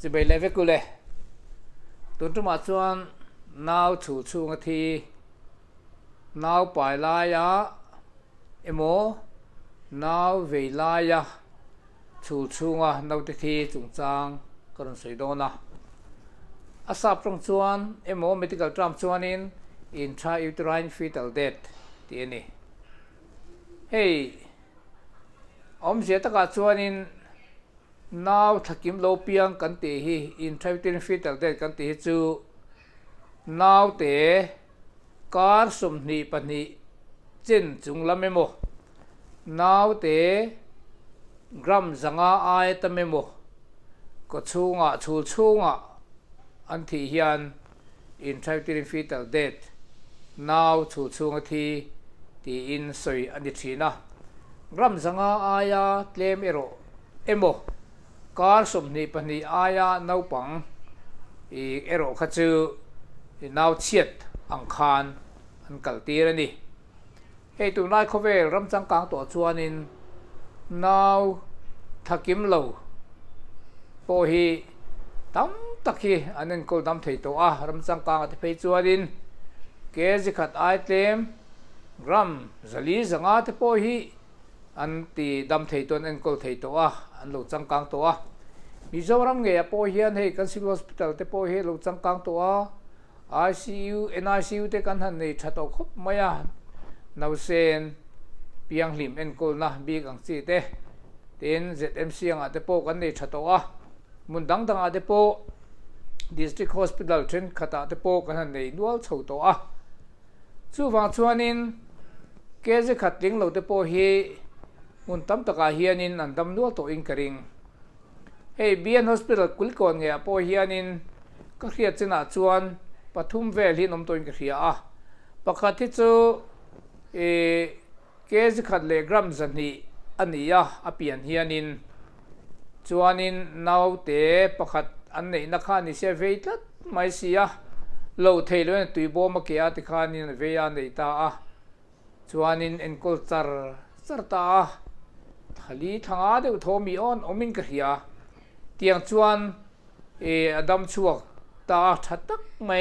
จะไปเลเวกุเลตุนทุมาชวนนาวชูชูงทีนาวปลายลายะเอโมนาวเวลายะชูชูงะนาวติทีจุงจางกรณสวยโดนะอาศัพท์ตรงชวนเอโม medical term ชวนิน intrauterine fetal death ที่นี่เฮ้ยอมเสียตะกัดชวนินนาวทักิมโลเปียงกันตีฮี intrauterine fetal death กันตีจูนาวเตะการสมนีปนิจินจุงละเมโมนาวเตะกรัมจังอาไอตะเมโมก็ชูงะชูชูงะอันที่เฮียน intrauterine fetal death นาวชูชูงะทีที่อินสวยอันนี้ทีนะกรัมจังอาอายาเตลมเอโรเอโมการสมนีปนิอายานาวปังอีเอโรขจูนาวเชียดอังคารอันกัลตีระนี่เฮ้ตุนายเขาเวรำจังกลางตัวชวนินนาวทักิมโลโปฮีตั้มตะกี้อันนั้นก็ดำเทตัวรำจังกลางที่ไปชวนินเกจิขัดไอเทมกรัมจลีจังอาที่โปฮีอันที่ดำเทตัวนั้นก็เทตัวอันโลจังกลางตัวมิโซรัมเงียโปฮีอันให้กันซิลฮอสพิทอลที่โปฮีโลจังกลางตัวICU NICU เตกันหันในชัดออกครบไม่ยานาวเซนเปียงหลิมเอ็นโกลนะบีกังซีเตเต็น ZMC อ่ะเตโปกันในชัดออกมุนดังอ่ะเตโป District Hospital เทรนขัดอ่ะเตโปกันหันในดัวเฉาตัวสู้ฟังชวนินเกจิขัดลิงเราเตโปเฮมุนตั้มตะกาเฮียนินอันตั้มดัวตัวอิงกริงเฮ้ BN Hospital กุลก่อนเงียโปเฮียนินก็เครียดจินาชวนปฐุมเวลีนมตัวอินกรียาปกติจูเกจขัดเลกรัมจันนีอันนี้ยาอภิยันเฮียนินจวนินนาวเตปกติอันนี้นักขานิเสียเวทัดไม่เสียโลเทลน์ตุยโบมาเกียติขานินเวียนเดตาจวนินเอ็นโคลซาร์ซาร์ตาทะลีทางอาเดวโทมีออนอมินกรียาเตียงจวนอดัมชัวตาชัดตักไม่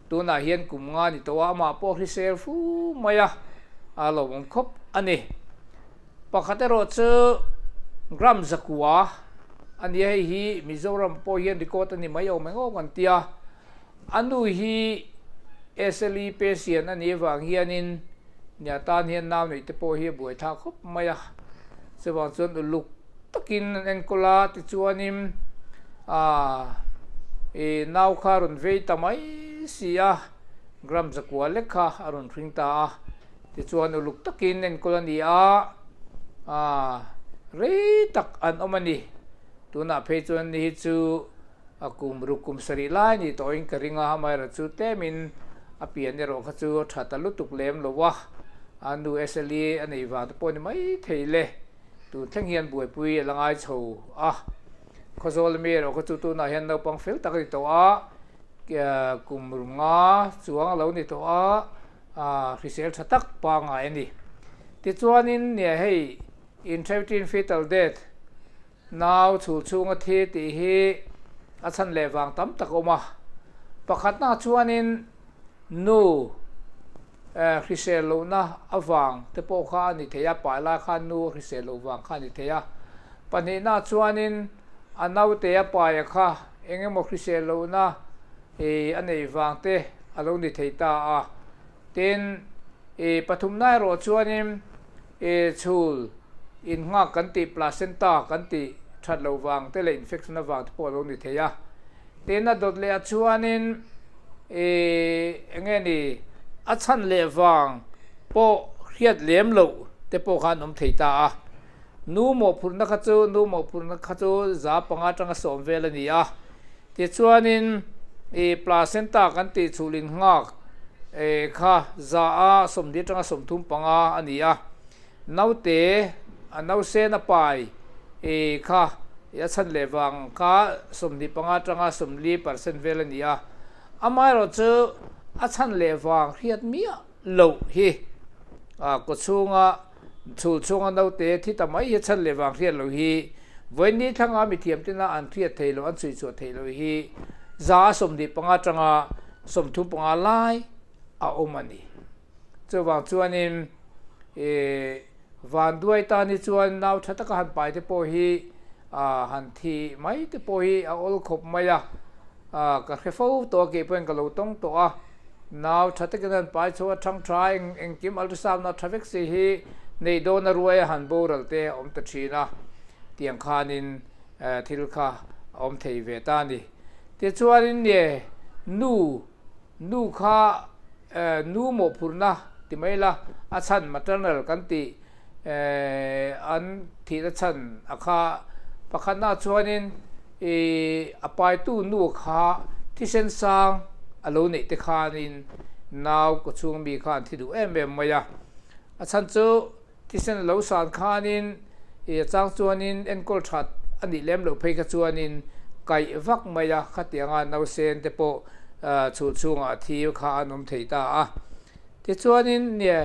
ตัวน่าเห็นกุมงานตัวมาพวกที่เซลฟูไม่อะอารมณ์ครบอันนี้ปกติเราเจอกรัมสักว่าอันนี้ให้ฮีมิโซรัมพวกเห็นดีกว่าตัวนี้ไม่เอาไม่งอกันเตียอันนู้ฮีSLE patientอันนี้วางเฮียนินเนี่ยตอนเห็นน้ำนี่แต่พวกเฮียบวยท่าครบไม่อะสว่างส่วนลุกตะกินเอ็นโคลาติจวนิมนาวคารุนเวทไม่เสียกรัมสักว่าเล็กค่ะอรุณพิงตาที่ชวนลุกตะกินเอ็นโคลนีเรตักอันอมันนี่ตัวน่าเพจวนนี่จูกุมรุกุมสรีไลนี่ตัวเองกริงอาไม่ระจูเตมินอภิยันเนโรขจูชัดลุตุกเลมโลวะอันดูSLEอันนี้ว่าตัวปนไม่เทเลตัวทั้งเฮียนบวยปุยลังไอโชข้าโซลเมียเราก็จุดตัวน่าเห็นเราปังฟิลตักที่ตัวกุมรุงจวงเรานี่ตัวฟิเซลชัตักปังไงนี่ที่จวนนี้เนี่ยให้ intrauterine fetal death นาวชูชูงที่ที่ให้อาชันเลวังตั้มตะกอมาปกติน่าจวนนี้นูฟิเซลโลนะอวังแต่พวกข้านี่เทียบไปละข้านูฟิเซลโลวังข้านี่เทียปนิน่าจวนนี้อันนั้นเตะไปอะค่ะเองก็บอกคริสเตียนเรานะอันนี้ฟังเตะอารมณ์ดีเทตาเต็นปฐุมนายรถชวนนิมชูลอินงักกันติปลาเซนตากันติชัดเราฟังเตะเลยอินเฟคชันฟังที่พอเราดีเทียเต็นน่ะโดดเลยชวนนิมเองนี่อัชันเลฟังพอเครียดเลี้ยมเราแต่พอขานมเทตานูโมพูนนักจูนูโมพูนนักจูจะปังอาจังสมเวลนี่ที่ชวนินปลาเซนตากันติชูลินงักข้าจะสมดีจังสมทุมปังอาอันนี้นาวเตนาวเซนไปข้ายัดสันเลวังข้าสมดีปังอาจังสมลี%เวลนี่อามาเราเจออัชันเลวังเรียดมีโลฮีก็ช่วงชูช่วงนั้นเราเตะที่ทำไมยัดสันเลวังเรียดโลฮี วันนี้ทั้งอามิเทียมที่น่าอันเทียดเทโลอันสุยสวดเทโลฮีจ้าสมดีปังอาจังอาสมทุปังอาไลอาอมันนี่เจ้าวังชวนนิมวันด้วยตานิชวนนาวชัตกหันไปที่โพฮีหันทีไม่ที่โพฮีเอาอลขบไม่ละก็แค่ฟูตัวเก็บเป็นกระโหลกต้องตัวนาวชัตกันไปชัวทั้งทรายเองกิมอัลตุสามนาทราฟิกสีฮีในโดนรวยหันโบรัลเตอมตัดชีนะเตียงคานินทิลคาอมเทเวตานีที่ชวนนี่นูคานูโมพูนะที่ไม่ละอาชันมาตรนลกันตีอันที่อาชันอาคาปะขันนาชวนินอภัยตู้นูคาที่เส้นสางอโลนิตคานินนาวก็ช่วงมีคานที่ดูไม่ยาอาชันจูที่เส้นเหลาสารคานินจางชวนินเอ็นกอลชัดอันนี้เล่มเหลาเพกชวนินไก่วักไม่ยาขัดยังงานนาวเซนเตโปชูช่วงที่ข้านุ่มเทตาที่ชวนินเนี่ย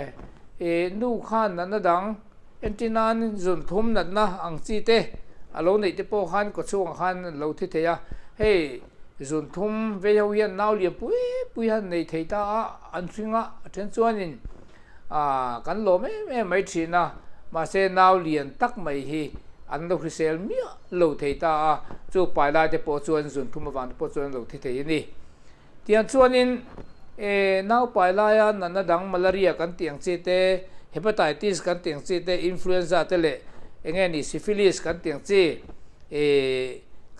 นูข้านนั้นดังเอ็นจินานจุนทุ่มนั่นนะอังจีเตอารมณ์ในที่พวกขันก็ช่วงขันเราที่เทียเฮ้จุนทุ่มเวียเวียนน่าเลี้ยปุยหันในเทตาอันซิงะเช่นชวนินกันโลไม่ชินะมาเซน่าเลี้ยนตักไม่ฮีอันเราคือเซลมีเราเทตาจู่ไปได้ที่พวกชวนจุนทุ่มวันที่พวกชวนเราที่เทียนี่ที่อันชวนินน่าไปลายนั่นดังมาลาเรียกันเตียงจีเตเฮปาไตติสกันเตียงจีเตอินฟลูเอนซ่าเตเลเองนี่ซิฟิลิสกันเตียงจี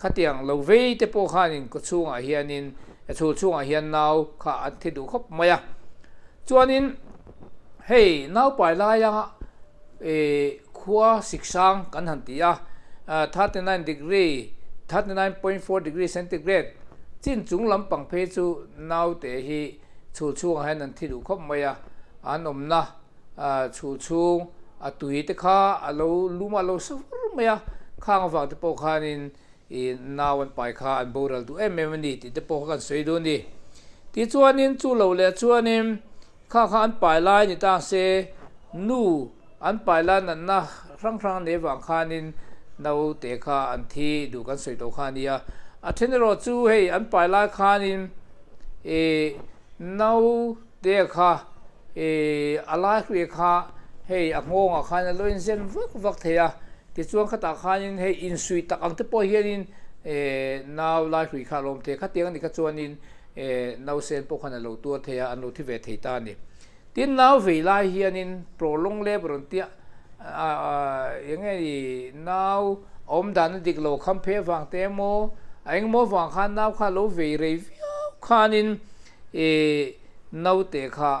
ขัดเตียงเราเวทเตปโอขานินก็ช่วงอาเฮียนินช่วงอาเฮียนน่าข้าอันที่ดูครบมาอ่ะชวนินเฮ้น่าไปลายขัวสิกสังกันหันตี39 degree 39.4 degree centigradeจินจุงลำปังเพจูนาวเตฮีชูช่วงให้นันที่ดูครบมาอันอมนะชูช่วงตุยตะข้าเราลุมาเราสักมาข้างฝั่งตะโพขานินนาวันไปข้าอันโบราณดูมันนี่ที่ตะโพกันสวยดูนี่ที่ชวนนินจูเราเลยชวนนินข้าอันไปลายนี่ตาเซนูอันไปลายนั่นนะครั้งในฝั่งขานินนาวเตข้าอันที่ดูกันสวยตัวขานี่อาทิตย์รอจูให้อันไปลายขานินนาวเตข้าอะไรคือข้าให้อักงงข้านั่นเลยเส้นวักเทียที่ช่วงข้าตาข้านินให้อินสุยตักอังเตปอยเฮนินนาวลายคือข้าลมเทียข้าเตียงนี่ข้าชวนนินนาวเส้นพวกข้านั่นเราตัวเทียอันเราที่เวทีตานี่ที่นาวเวลาเฮียนินโปรลงเล็บรุนเตียยังไงนาวอมดันดิกโลคัมเพฟังเตโมไอ้งโมฟังข้าน้าข้าโลเวรีข้านินน้าเตะข้า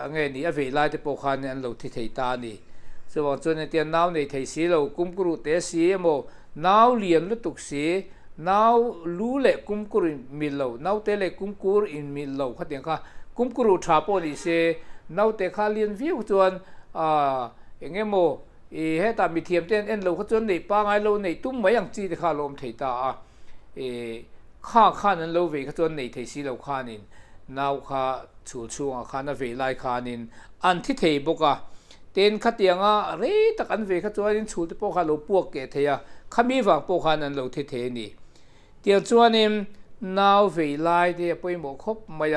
อันนี้เวลาที่พวกข้านี่อันเราที่ไทยตานี่ส่วนจนเนี่ยน้าในไทยสีเรากุมกรุเตะสีโมน้าเลียนลุตุกสีน้าลูเล่กุมกรุมิลเราน้าเตะเล่กุมกรุอินมิลเราขัดยังข้ากุมกรุทราปนิเซน้าเตะข้าเลียนวิวจวนอย่างเงี้ยโมเฮตามีเทียมเต้นเอ็นเราเขาจนในปางไอเราในตุ้มไม่ยังจีที่ข้าลมไทยตาข้านั้นเราเวเขาจนในไทยสีเราข้านินนาวข้าชูช่วงข้านั้นเวลาข้านินอันที่เทบกเต้นขัดยังเรตักอันเวเขาจนนินชูที่พวกข้าเราปวกเกตเทียข้ามีฝั่งพวกข้านั้นเราที่เทนี่เตียงจวนนิมนาวเวลาเดียไปหมกครบมาย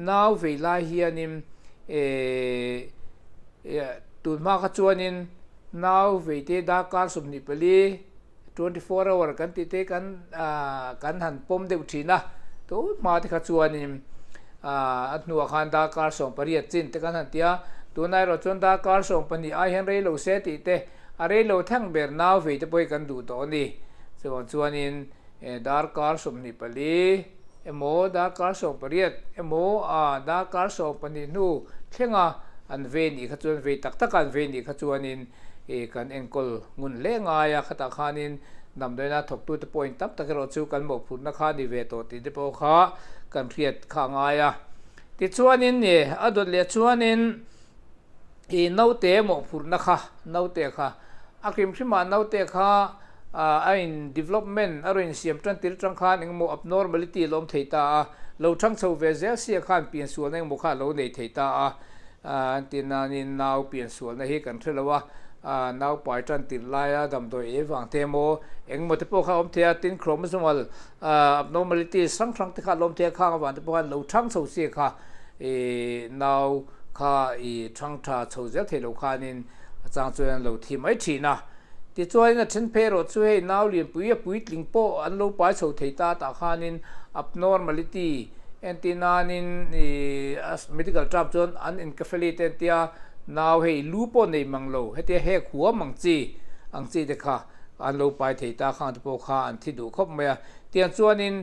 นาวเวลาเฮียนิมตุนมาขจวนินนาวเวทีดาการสมนิปลี24 hour กันติเตกันหันปมเดือดชีนะตัวมาที่ขจวนินอันนัวขันดาการส่งปริยัตินแต่กันหันเตียตัวนายรถจนดาการส่งปนิไอเฮนเรโลเซติเตอะไรโลทั้งเบอร์นาวเวทีไปกันดูตัวนี้ส่วนจวนินดาการสมนิปลีโมดาการส่งปริยัติโมดาการส่งปนินูเข่งอันเวนีขจวนเวตักกันเวนีขจวนินกันเอ็งกอลงุนเล่งายขัตาขานินนำโดยนาถกตัวตะปอยตับตะกรอจูกันหมกผุนนักขานิเวโตติดโปขากันเพียดขางายติดชวนินเนี่ยอดุลเลียชวนินนาวเตะหมกผุนนักขานาวเตะขาอาคิมชิมานาวเตะขาไอ้ development อะไรเสียมจันติรจังขาเองโม abnormality ลมเทตาเราทั้งชาวเวเซเสียขานเปลี่ยนส่วนเองโมขาเราในเทตาตีนานินนาวเปลี่ยนส่วนในเหตุการณ์เท่าว่า nau pai tran tin laia dam doi ewang te mo eng mo te po kha om thea tin chromosomal abnormality sang thang te kha lom thea kha wan te po han lo thang so se kha nau kha thang tha chho zel the lo kha nin chang chuan lo thi mai thi na ti chuan na chen phe ro chu hei nau lian pui tling po an lo pai chho thei ta kha nin abnormality antina nin medical trap chuan unencapsulated tia now hei lupo nei manglo hete he khuwa mangchi angchi de kha an lo pai thei ta khang po kha an thi du khop me tian chuanin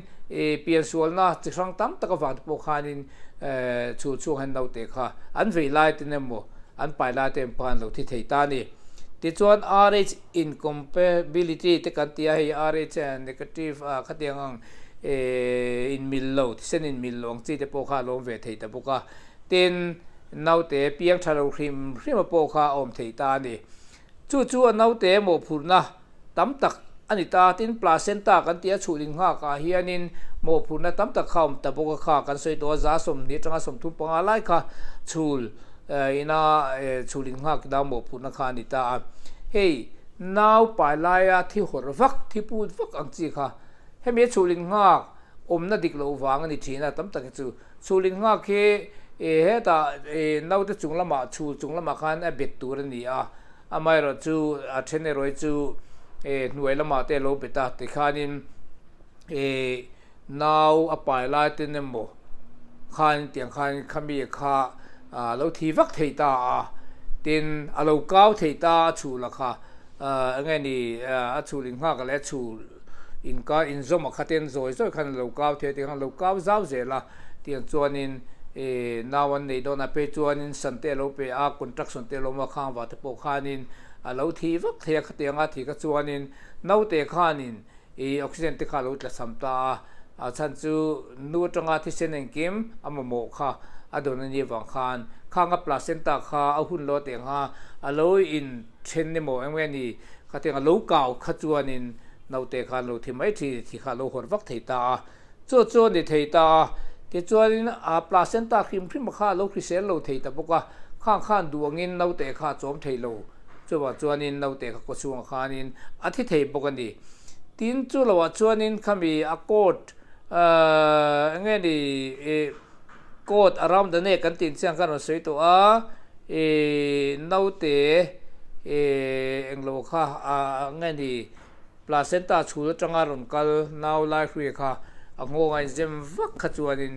pian sual na chi sang tam tak wa po kha nin chu han no te kha an vei lai te nemo an pai la tem pan lo thi thei ta ni ti chuan rh incompatibility te kan tia hei rh negative khatiang ang in mil lo sen in mil long chi te po kha lom ve thei ta boka ten nau te piang thalo hrim po kha om thei ta ni chu nau te mo phurna tam tak ani ta tin placenta kan tia chulin nga ka hianin mo phurna tam tak kham ta boka kha kan soi to za som ni tanga som thu panga lai kha chul ina chulin nga da mo phurna kha ni ta hey nau pai lai a thi hor vak thi pu vak ang chi kha he me chulin nga om na dik lo wang ani thina tam tak chu chulin nga khe he ta nau te chung lama chung lama khan a bet tur ni a amai ro chu a thene roi chu nuai lama te lo beta te khanin nau a pai la te nemo khan tiang khan khami kha lo thi vak thei ta a tin a lo kau thei ta chu la kha ngai ni a chu ling ha ka le chu in ka in zo ma khaten zoi khan lo kau the te khan lo kau zau ze la tiang chuanin nawan nei dona pe chuanin sante lo pe a construction te lo ma khang wa te po khanin a lo thi vak thia khatianga thi ka chuanin nau te khanin oxygen te kha lo tla samta a chan chu nu tanga thi senen kim amamo kha adon ni wang khan khanga placenta kha a hun lo te nga a lo in chen ni mo engwe ni khatianga lo kaw kha chuanin nau te khan lo thi mai thi kha lo hor vak thei ta chu ni thei ta ke chuanin a placenta khim kha lo krisel lo thei ta boka khang duangin nau te kha chom thei lo chuanin nau te kha ko chuang khanin a thi thei bokani tin chu lo chuanin khami a coat nge ni coat around the neck kan tin chiang kan sei to a nau te englo kha nge ni placenta chhul tanga ron kal nau lai hrui kha ango ngai jem vak kha chuanin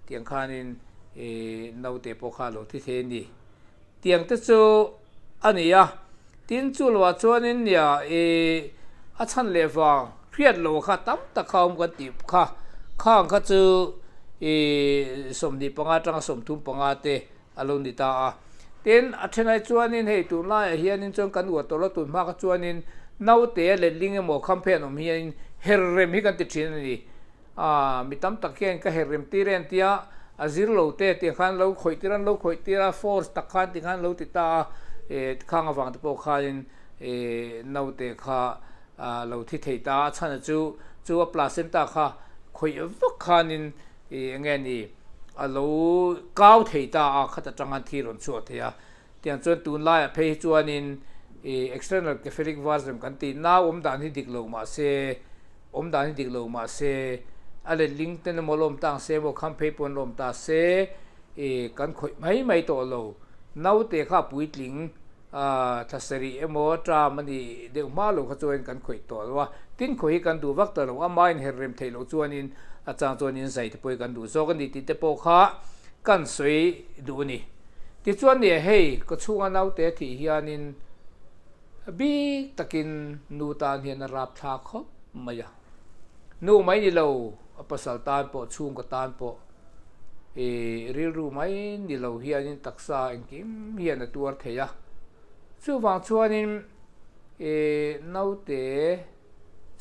tiang khanin nau te po kha lo thi the ni tiang te chu ania tin chu lo chuanin ya a chan le wang phiat lo kha tam ta khawm kan ti kha khang kha chu somni panga tanga som thum panga te alon ni ta a ten athenai chuanin hei tu la hianin chong kan wa to lo tu ma ka chuanin nau te le ling mo khampen om hian herrem hi kan ti thin ni mitam takhian ka herrem tiren tia a zir lo te khan lo khoi tira force takhan ti khan lo ti ta khang awang te po khain nau te kha lo thi thei ta chan chu a placenta kha khoi vak khanin nge ni a lo kau thei ta a khata changan thi ron chu thea tiang chuan tun lai a phei chuanin external cephalic valve kan ti na dan hi dik lo ma se ale link ten molom tang se bo kham phei pon lom ta se kan khoi mai to lo nau te kha puitling thasari emo tra mani de ma lo kha chuan kan khoi to wa tin khoi kan du wak ta lo a main herrem thei lo chuanin a chang chuanin zai te poi kan du zo kan ni ti te po kha kan soi du ni ti chuan ne hei ko chunga nau te thi hianin bi takin nu tan hian rap tha kho maya nu mai ni lo pasal tan po chung ko tan po ril ru mai ni lo hianin taksa engkim hian a tur theya chu wang chuanin nau te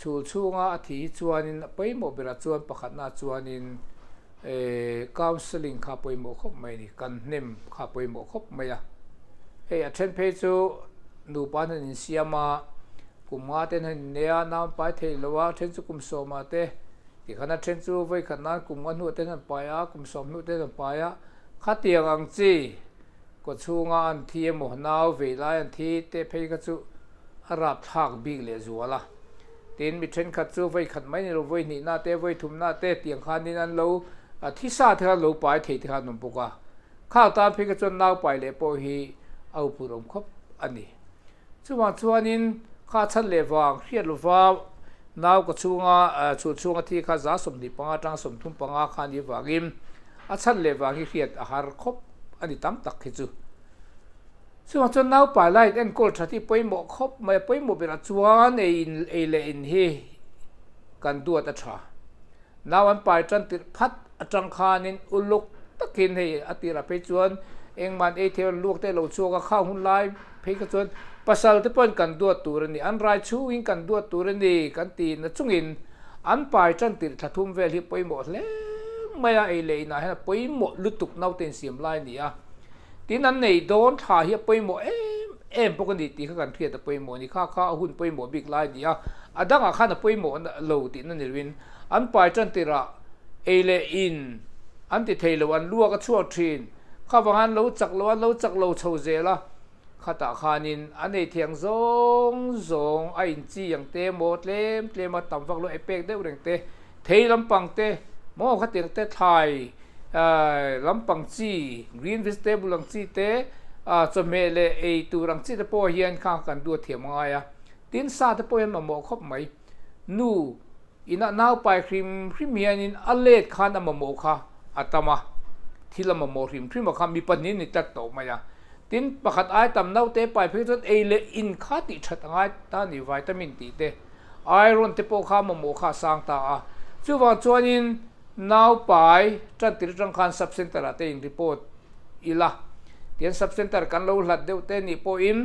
chul chunga a thi chuanin poimo bera chuan pakhat na chuanin counseling kha poimo khop mai ni kan hnem kha poimo khop maya hei a then phe chu nu pan in siama kumma ten nea nam pa thei lowa then chu kum so ma te ti khana then chu voi khana kum an hu ten pa ya kum som nu ten pa ya kha tiang ang chi ก็ชูงานที่หมอนาวเวลาอันที่เตะเพย์ก็ชูอารับทากบิ๊กเลยจัวละเต็นมิเทนขัดชูไว้ขัดไม่เนี่ยเราไว้นี่หน้าเตะไว้ทุ่มหน้าเตะเตียงคานนี่นั่นเราที่ซาเธอเราไปเที่ยวนุ่มปุกะข้าวตาเพย์ก็จนนาวไปเลยพอฮีเอาผู้รำคบอันนี้ช่วงนี้ข้าชันเลวางเครียดลูฟ้านาวก็ชูงาช่วงที่ข้าจะสมดิปังจังสมทุ่มปังขันดีวากิมชันเลวางเครียดอาหารครบอันนี้ตั้มตักให้จูส่วนจนนาวไปไล่เอ็นโกลที่ไปหมกครบไม่ไปหมกเป็นจวนเอเลนเฮกันตัวตะชานาวอันไปจันติพัดจังคานินอุลุกตะกินให้อติระไปจวนเองมันเทวลูกเตลชัวก็เข้าหุ่นไล่เพกจวนภาษาที่เป็นกันตัวตัวนี้อันไรชูอิงกันตัวตัวนี้กันตีนจุงอินอันไปจันติทัทุมเวลิไปหมดแล้วไม่เอเลนะฮะไปหมดลุตุกนาวเต็นเสียมไล่นี่อ่ะทีนั้นในโดนถ่ายเฮียไปหมดปกติตีเขากันเทียแต่ไปหมดนี่ข้าหุ่นไปหมดบิ๊กไลน์นี่อ่ะดังอาคารไปหมดโลตินั่นนี่วินอันไปจันติระเอเลอินอันติเทลวันลัวก็ชั่วทีนข้าฟังเราจักเราโชว์เจละข้าตาขานินอันนี้เทียงซงไอ้จีอย่างเตะหมดเล่มมาต่ำฟังเราไอ้เป็กได้อุดงเตะเทลำปังเตะมอข้าเตียงเตะไทยลำปังจีกรีนวิสเตบุลังจีเตจะเมเลไอตูรังจีตะโปเฮียนข้างกันดูเทียมง่ายตินซาตะโปเฮียนมาหมอคบไหมนูอินะนาวไปครีมเมียนินอเลดขานมาหมอค่ะอัตมาที่ละมาหมอครีมมาค่ะมีปัญญานิตัดโตมาตินประคัดไอตำนาวเตไปเพื่อจนเอเลอินข้าติชัดง่ายตานี่วิตามินตีเตไอรอนเตโปค่ะมาหมอค่ะสังตาจู่ว่าจวนนินนาวไปจันติจังคันซับเซนเตอร์เตอินรีพอร์ตอีละเตียนซับเซนเตอร์กันเราหลัดเดียวเตนี่พออิม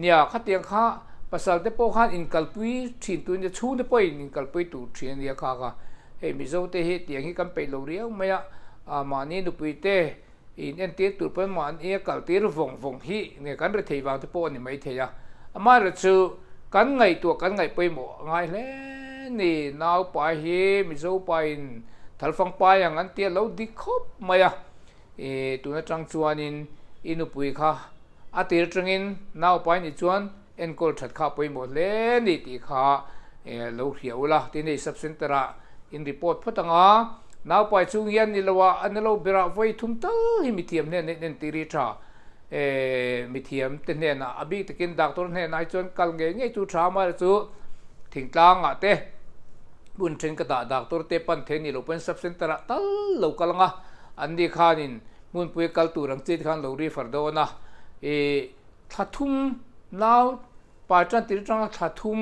เนี่ยข้าเตียงข้าภาษาเตโปข้าอินกัลปุยถิ่นตัวนี้ชูเตโปอินกัลปุยตัวถิ่นเนี่ยข้าก็เฮ้มิโซเตเฮเตียงที่กันไปเราเรียวไม่มานี่ดูปุยเตอินเอ็นเตตัวเป็นมันเอกัลตีรวงฮีเนี่ยกันเรื่องที่วางเตโปนี่ไม่เทียมาเรื่องชูกันไงตัวกันไงไปหมดไงเลยนี่นาวไปเฮมิโซไปทัลฟังไปอย่างนั้นเตี้ยเราดิคบมาตัวนั้นจังชวนินอินุปุยค่ะอาทิตย์จังอินนาวไปนี่ชวนเอ็นโกลชัดข้าไปหมดเลยนี่ตีค่ะเราเขียวละที่นี่ซับเซนเตอร์อินรีพอร์ตพัฒนานาวไปช่วงเย็นนี่เราว่าอันนั้นเราเบราไว้ทุ่มเต้ให้มีเทียมเนี่ยเน้นตีริชามีเทียมเต้นเนี่ยนะอภิตะกินดักตัวเนี่ยนายชวนกัลเงี้ยจู่ช้ามาจู่ถึงกลางอ่ะเต้บุญเชนกระดาดักตัวเตปันเทนี่เราเป็นซับเซนเตอร์ตั้งเรากำลังอันนี้ขานินมุนปุยกัลตูรังจิตขันเรารีฟอร์โดนะทัดทุ่มนาวปาจันติจังทัดทุ่ม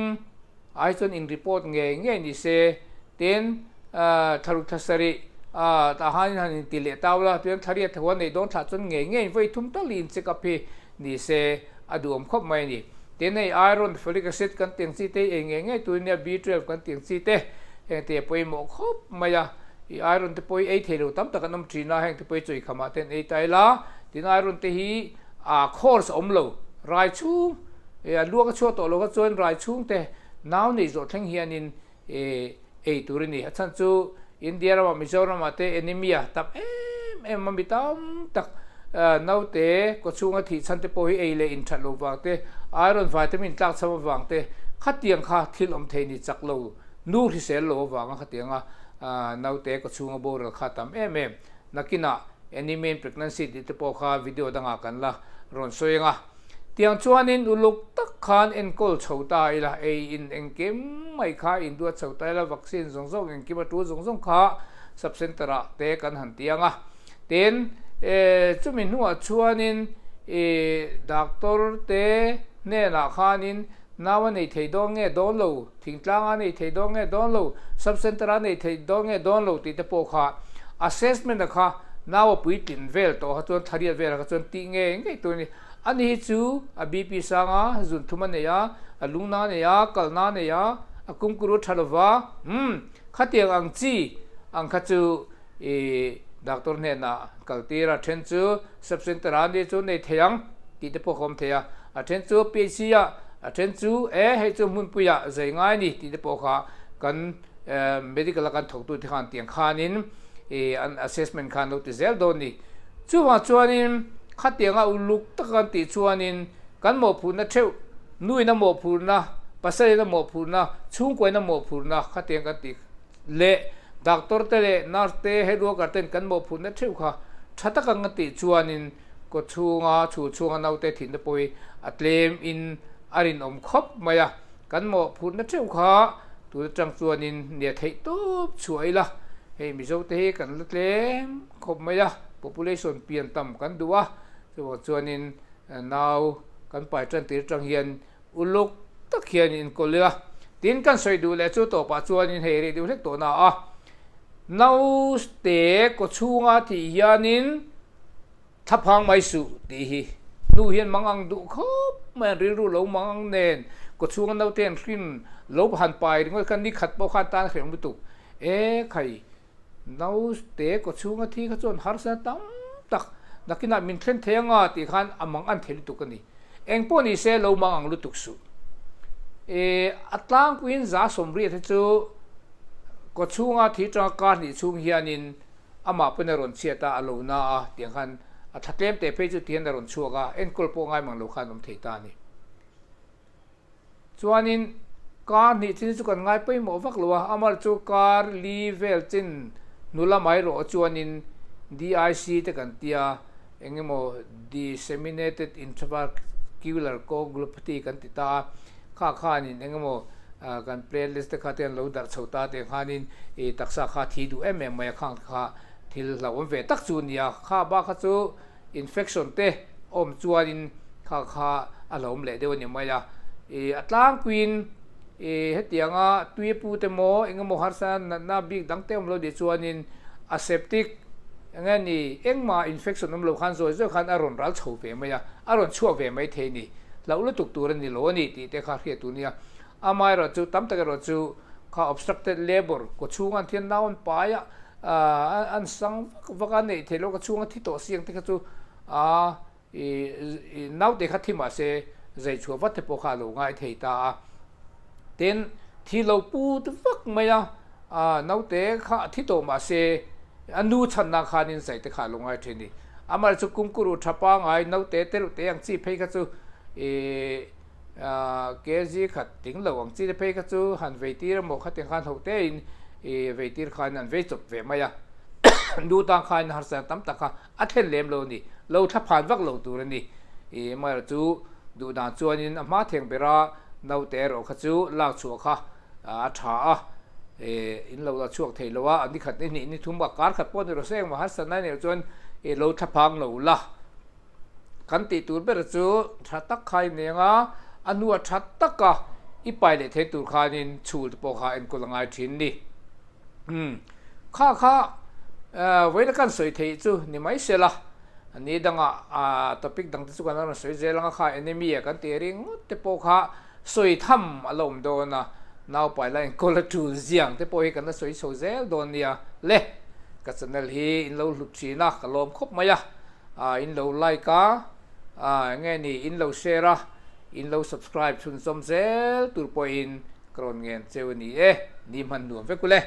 ไอจนอินรีพอร์ตเงี้ยนี่เสเต็นทารุทัศรีทหารหันติเลตาวละเพียงทารีทวันในโดนทัดจนเงี้ยไว้ทุ่มตะลินเสกับพี่นี่เสอดูอมคบไม่นี่เต็นในไอรอนฟลิกเซตกันเตียงซีเตเองเงี้ยตัวเนี่ยB12กันเตียงซีเตเตียไปหมกคบไม่ยาไอรอนเตไปเทโลตั้มตะกันน้ำจีน่าแห่งเตไปจุยขมาเต็นไอไตละที่ไอรอนเตฮีคอร์สอมโลรายชูลวกชั่วตัวลวกจวนรายชูเตน้าวนี่จดทั้งเฮียนินตัวนี้ฉันจูอินเดียเรามิโซรามาเตเอนิมียตับมันมีตั้มตักน้าวเตก็ช่วงอาทิตย์ฉันเตไปเลอินชัดโลวางเตไอรอนวิตามินตักสมวางเตขัดเตียงข้าที่ลมเทนิจักโลนูที่เสลโลวางขัดเตียงนาวเตก็ช่วงโบราณข้าตั้มนักกินะแอนิเมนเพรกนันซีที่เตปข้าวิดีโอดังกันละรอนสวยงาเตียงชวนอินอุลุกตักขานเอ็นโกลชาวตายละอินเอ็นเกมไม่ข้าอินตัวชาวตายละวัคซีนส่งเอ็นกิมาตัวส่งข้าซับเซนเตอร์เตกันหันเตียงเต็นจุมินหัวชวนอินด็อกเตอร์เตเนล่ะขานินนาวันนี้เทดองโดนโลทิ้งกลางอันนี้เทดองโดนโลซับเซนเตอร์นี้เทดองโดนโลติดเตปข้า assessment นะคะนาวปุยตินเวลตัวจนทารีเวลจนติงตัวนี้อันนี้จูบีพีสังจุนทุมันเนี่ยลุงนาเนี่ยกัลนาเนี่ยกุมกรุทาลวะขัดเตียงอังจีอังขัดจูด็อกเตอร์เนี่ยนะกัลตีระเทนจูซับเซนเตอร์นี้จูในเทียงติดเตปคอมเทียเทนจูพีซีเทนจูให้จูมุนปุยใจง่ายนี่ติดเตปข้ากัน medical กันถกตัวที่ขันเตียงขานินassessment ขันเราติดเซลโดนนี่จู่ว่าจวนนิน ข้าเตียงอุลุกตะกันติชวนินกันหมอพูนนะเช่านุ้ยนะหมอพูนนะปัสสาวะนะหมอพูนนะชุ่งกวยนะหมอพูนนะข้าเตียงกันติเละดักตอร์เตเล่นาร์เตให้รัวกันเต้นกันหมอพูนนะเช่าค่ะชัตกันติชวนินก็ชูงาชูงาเอาเตถินตะปอยอัตเลมอินอารินอมคบมายากันหมอพูนนะเช่าค่ะตัวจังชวนินเนี่ยไทยตุ๊บช่วยละให้มิโซเตกันเล็มคบมายา population เปลี่ยนต่ำกันดูว่าตัวชวนินนาวกันไปจันติจังเฮียนอุลุกตะเคียนอินก็เลือตินกันสวยดูแลชูตัวปัจจุบันนี้เฮริดูเล็กตัวน่ะนาวสเตก็ชูงาที่ยานินทับพังไม่สุดีนูเฮียนมังอังดูครบแม่ริรุลงมังอังเนนก็ชูงานเอาเตียนขึ้นลบหันไปถึงกันนี่ขัดปอขัดตาเขียงบุตุใครนาวสเตก็ชูงาที่เขาจนฮาร์เซนตั้มตักนักกินมินเทนเทียงอ่ะที่ขันอามังอันเทลิตุกันนี่เองพวกนี้เซลมังอังลุตุกสุอัตลังกุนจ้าสมรีที่จูก็ชูงาที่จังการนี่ชูงเฮียนินอามาเป็นรอนเชียตาอโลนาเตียงขันทัดเต็มแต่เพจที่เห็นรอนชัวก็เอ็นกอลโปง่ายมังลูกค้านมเทตานี่ส่วนนี้การนี่ที่จุกันง่ายไปหมดฟักลัวอามาจูการลีเวลจินนุลาไม่รู้ส่วนนี้ DIC แต่กันเตียเองโม disseminated intravascular coagulopathy กันติตาข้านี่เองโมกัน playlist แต่ข้าเตียนเราดัดชาวตาแต่ข้านี่ตักษาข้าที่ดูไม่ข้างข้าที่เราเวตักจูนี่ข้าบ้าข้าจู infection เตอมจวนข้าอารมณ์เละเดี๋ยวนี้ไม่ละอัตลังควินเฮตียงตุยปูเตโมเองโมฮาร์ซันน่าบิ๊กดังเต็มเราเดี๋ยวจวนaseptic อย่างนี้เอ็งมาอินเฟคชันน้ำลมขันโซ่เจ้าขันอารมณ์รัลโฉบไม่ยาอารมณ์ชั่วเวไม่เทนี่เราลุตุกตัวนี่โลนี่ที่แต่ข้าเขียนตัวนี้อามาเราจูตั้มแต่เราจูข้า obstructed labor ก็ชูงานที่น่าอันไปอันสังวักันนี่เทโลก็ชูงานที่โตเสียงที่เขาจูน่าเด็กขัดที่มาเสใจชัววัดที่พวกข้าลงง่ายเทตาเต็นที่เราปูตัวฟักไม่ยาน่าเด็กขัดที่โตมาเสอันนู้ชันนักขานินใส่แต่ขาลงไอ้เทนี่อามาจุกุมกุรุทับปังไอ้น่าเตะเตลุเตะยังจีเพย์ก็จูเกจิขัดติ้งเหลวยังจีเพย์ก็จูหันเวทีระบบขัดติ้งขันหัวเตะเวทีขันนั้นเวจบเวไม่ยาดูต่างขันหาเสียงตั้มตะขาอัดเห็นเลี้ยมโลนี่เราทับผ่านวักโลตัวนี่มาจูดูด่านจวนนี่มาเถียงเบราน่าเตะเราขัดจูลากชัวค่ะช้าอินเราช่วงเทลว่าอันนี้ขัดนี่ทุ่มบักการขัดป้อนเราเสียงมหัศจรรย์เนี่ยจนเราทับพังเราละกันติตูเบรจูชัดตักใครเนี่ยอันนู้ชัดตักกะอีไปเลยเทตูขานินชูตปอกขาเอ็นกุลังไอทินนี่ข้าเวลากันสวยเทจูนี่ไม่เสียละอันนี้ดังท็อปิกดังที่สุดกันเราสวยเจริญข้าเอ็นมีกันเตริงตปอกขาสวยทำอารมณ์โดนน่าไปแล้วก็ละจูเสียงแต่พอเห็นกันน่ะสวยโซเซลโดนเนี่ยเละก็จะนั่นฮีอินเราลุกชีนักก็ลมคบมาอินเราไลค์งี้นี่อินเราแชร์อินเรา subscribe ชุนสมเซลตัวพออินกรอนเงินเจ้านี่นี่มันหนุ่มเฟกุเล่